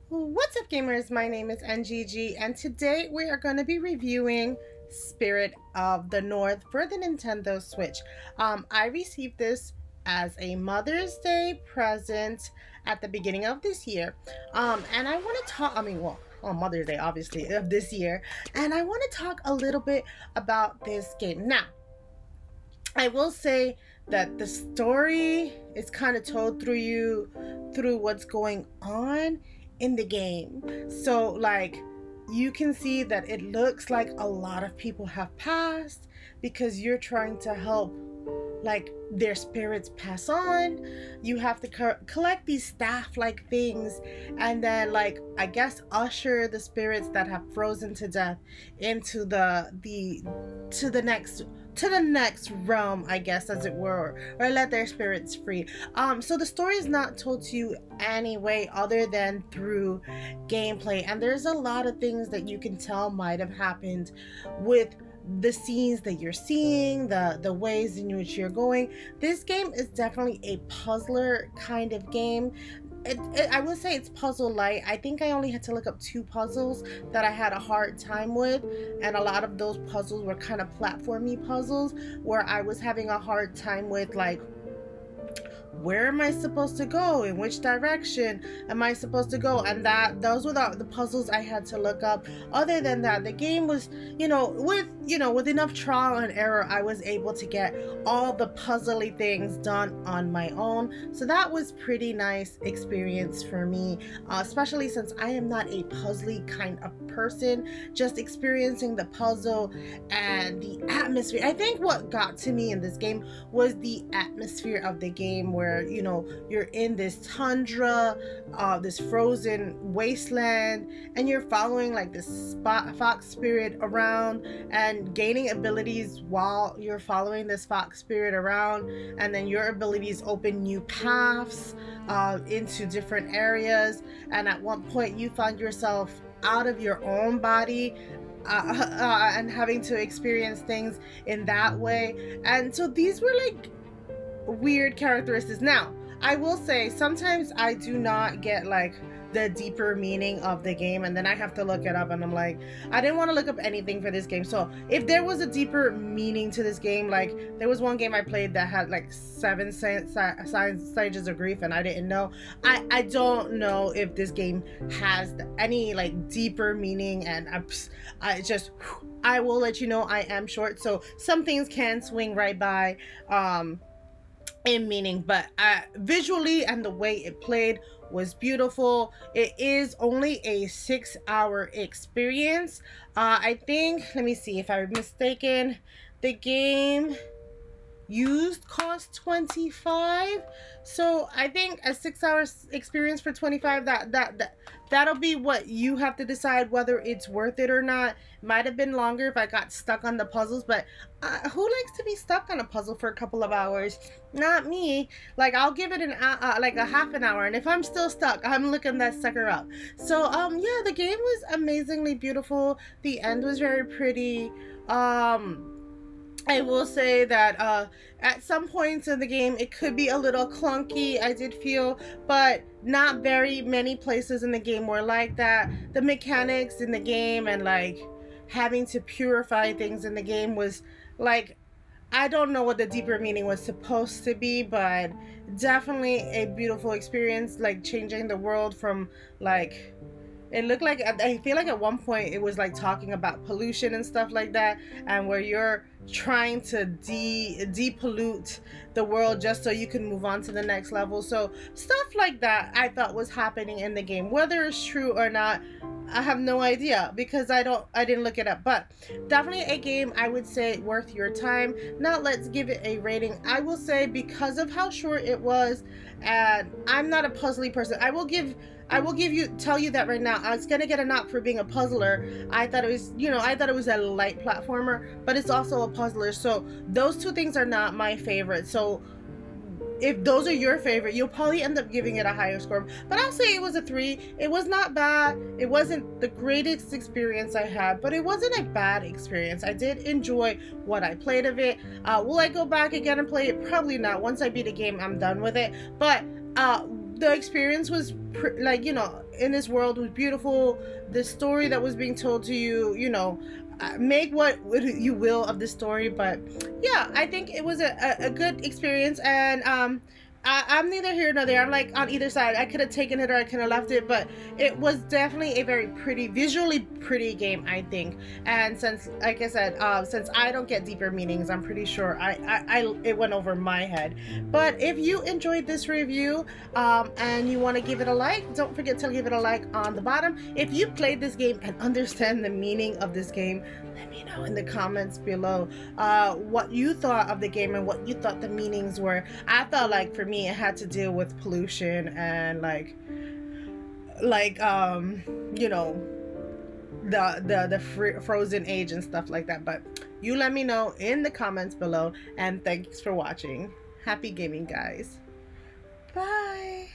What's up, gamers? My name is NGG, and today we are going to be reviewing Spirit of the North for the Nintendo Switch. I received this as a Mother's Day present at the beginning of this year. And I want to talk, on Mother's Day, obviously, of this year. And I want to talk a little bit about this game. Now, I will say that the story is kind of told through what's going on in the game. So like you can see that it looks like a lot of people have passed because you're trying to help like their spirits pass on. You have to collect these staff like things and then like I guess usher the spirits that have frozen to death into the to the next realm, I guess, as it were, or let their spirits free. So the story is not told to you any way other than through gameplay, and there's a lot of things that you can tell might have happened with the scenes that you're seeing, the ways in which you're going. This game is definitely a puzzler kind of game. I would say it's puzzle light. I think I only had to look up 2 puzzles that I had a hard time with, and a lot of those puzzles were kind of platformy puzzles where I was having a hard time with, like, where am I supposed to go? In which direction am I supposed to go? And those were the puzzles I had to look up. Other than that, the game was, with enough trial and error, I was able to get all the puzzly things done on my own. So that was pretty nice experience for me, especially since I am not a puzzly kind of person. Just experiencing the puzzle and the atmosphere. I think what got to me in this game was the atmosphere of the game, where you're in this tundra, this frozen wasteland, and you're following like this fox spirit around and gaining abilities while you're following this fox spirit around, and then your abilities open new paths into different areas, and at one point you find yourself out of your own body, and having to experience things in that way. And so these were like weird characteristics. Now, I will say sometimes I do not get like the deeper meaning of the game, and then I have to look it up, and I'm like, I didn't want to look up anything for this game. So if there was a deeper meaning to this game, like there was one game I played that had like 7 stages of grief and I didn't know. I don't know if this game has any like deeper meaning, and I will let you know I am short, so some things can swing right by in meaning, but visually and the way it played was beautiful. It is only a 6-hour experience. I think, let me see if I'm mistaken, the game used cost 25, so I think a 6-hour experience for 25, that'll be what you have to decide whether it's worth it or not. Might have been longer if I got stuck on the puzzles, but who likes to be stuck on a puzzle for a couple of hours? Not me. Like, I'll give it like a half an hour, and if I'm still stuck, I'm looking that sucker up. So yeah, the game was amazingly beautiful. The end was very pretty. I will say that at some points in the game it could be a little clunky, I did feel, but not very many places in the game were like that. The mechanics in the game and like having to purify things in the game was like, I don't know what the deeper meaning was supposed to be, but definitely a beautiful experience, like changing the world from like, it looked like, I feel like at one point it was like talking about pollution and stuff like that, and where you're trying to depollute the world just so you can move on to the next level. So stuff like that I thought was happening in the game. Whether it's true or not, I have no idea because I didn't look it up, but definitely a game I would say worth your time. Now let's give it a rating. I will say, because of how short it was, and I'm not a puzzly person, I will tell you that right now. I was gonna get a knock for being a puzzler. I thought it was a light platformer, but it's also a puzzler. So those two things are not my favorite. So if those are your favorite, you'll probably end up giving it a higher score. But I'll say it was a 3. It was not bad. It wasn't the greatest experience I had, but it wasn't a bad experience. I did enjoy what I played of it. Will I go back again and play it? Probably not. Once I beat a game, I'm done with it. But the experience was like, you know, in this world was beautiful. The story that was being told to you, you know, make what you will of the story, but yeah, I think it was a good experience. And I'm neither here nor there. I'm like on either side. I could have taken it or I could have left it, but it was definitely a very pretty, visually pretty game, I think. And since, like I said, since I don't get deeper meanings, I'm pretty sure I it went over my head. But if you enjoyed this review, and you want to give it a like, don't forget to give it a like on the bottom. If you played this game and understand the meaning of this game, let me know in the comments below what you thought of the game and what you thought the meanings were. I felt like for me it had to deal with pollution and like you know, the frozen age and stuff like that. But you let me know in the comments below, and thanks for watching. Happy gaming, guys. Bye.